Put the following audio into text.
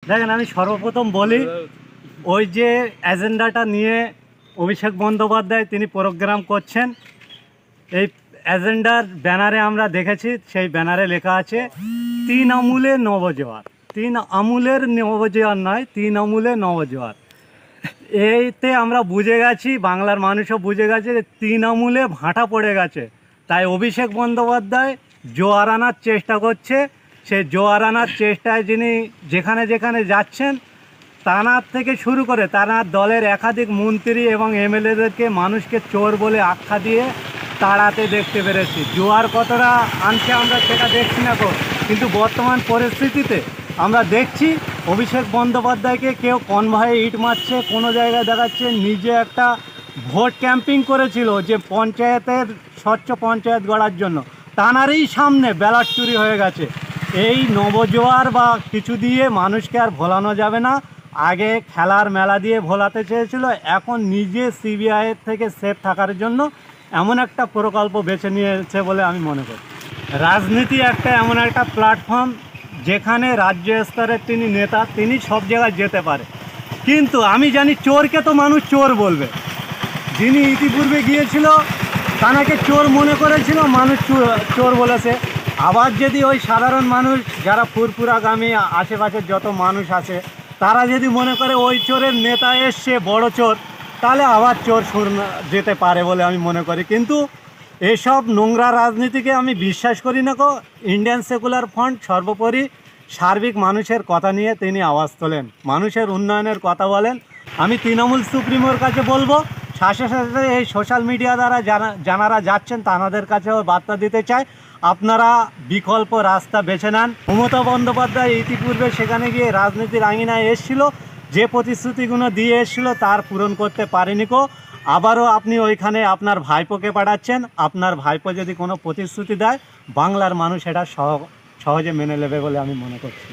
দেখেন, আমি সর্বপ্রথম বলি, ওই যে এজেন্ডাটা নিয়ে অভিষেক বন্দ্যোপাধ্যায় তিনি প্রোগ্রাম করছেন, এই এজেন্ডার ব্যানারে আমরা দেখেছি, সেই ব্যানারে লেখা আছে 3 আমূলে নবজোয়ার। 3 আমূলের নবজোয়ার নয়, 3 আমূলে নবজোয়ার। এইতে আমরা বুঝে গেছি, বাংলার মানুষও বুঝে গেছে যে 3 আমূলে ভাঁটা পড়ে গেছে। তাই অভিষেক বন্দ্যোপাধ্যায় জোয়ার আনার চেষ্টা করছে। সে জোয়ার আনার চেষ্টায় যিনি যেখানে যেখানে যাচ্ছেন, তানার থেকে শুরু করে তানার দলের একাধিক মন্ত্রী এবং এমএলএদেরকে মানুষকে চোর বলে আখ্যা দিয়ে তাড়াতে দেখতে পেরেছি। জোয়ার কতটা আনছে আমরা সেটা দেখছি না তো, কিন্তু বর্তমান পরিস্থিতিতে আমরা দেখছি অভিষেক বন্দ্যোপাধ্যায়কে কেউ কনভয়ে ইট মারছে, কোনো জায়গায় দেখাচ্ছে নিজে একটা ভোট ক্যাম্পিং করেছিল যে পঞ্চায়েতের স্বচ্ছ পঞ্চায়েত গড়ার জন্য, তানারই সামনে ব্যালট চুরি হয়ে গেছে। এই নবজোয়ার বা কিছু দিয়ে মানুষকে আর ভোলানো যাবে না। আগে খেলার মেলা দিয়ে ভোলাতে চেয়েছিল, এখন নিজে সিবিআইয়ের থেকে সেফ থাকার জন্য এমন একটা প্রকল্প বেছে নিয়েছে বলে আমি মনে করি। রাজনীতি একটা এমন একটা প্ল্যাটফর্ম যেখানে রাজ্য স্তরের তিনি নেতা, তিনি সব জায়গায় যেতে পারে। কিন্তু আমি জানি চোরকে তো মানুষ চোর বলবে। যিনি ইতিপূর্বে গিয়েছিল তাকে চোর মনে করেছিল, মানুষ চোর বলেছে। আবার যদি ওই সাধারণ মানুষ যারা ফুরফুরাগামী আশেপাশের যত মানুষ আছে, তারা যদি মনে করে ওই চোরের নেতা এসছে বড় চোর, তাহলে আবার চোর সুর যেতে পারে বলে আমি মনে করি। কিন্তু এসব নোংরা রাজনীতিকে আমি বিশ্বাস করি না। ইন্ডিয়ান সেকুলার ফ্রন্ট সর্বোপরি সার্বিক মানুষের কথা নিয়ে তিনি আওয়াজ তোলেন, মানুষের উন্নয়নের কথা বলেন। আমি তৃণমূল সুপ্রিমোর কাছে বলবো, সাথে সাথে এই সোশ্যাল মিডিয়া দ্বারা যারা যাচ্ছেন তাদের কাছেও বার্তা দিতে চাই, আপনারা বিকল্প রাস্তা বেছে নেন। মমতা বন্দ্যোপাধ্যায় ইতিপূর্বে সেখানে গিয়ে রাজনীতির আঙিনায় এসেছিল, যে প্রতিশ্রুতিগুলো দিয়ে এসেছিল তার পূরণ করতে পারেনি। আবারও আপনি ওইখানে আপনার ভাইপোকে পাঠাচ্ছেন। আপনার ভাইপো যদি কোনো প্রতিশ্রুতি দেয়, বাংলার মানুষ এটা সহজে মেনে নেবে বলে আমি মনে করছি।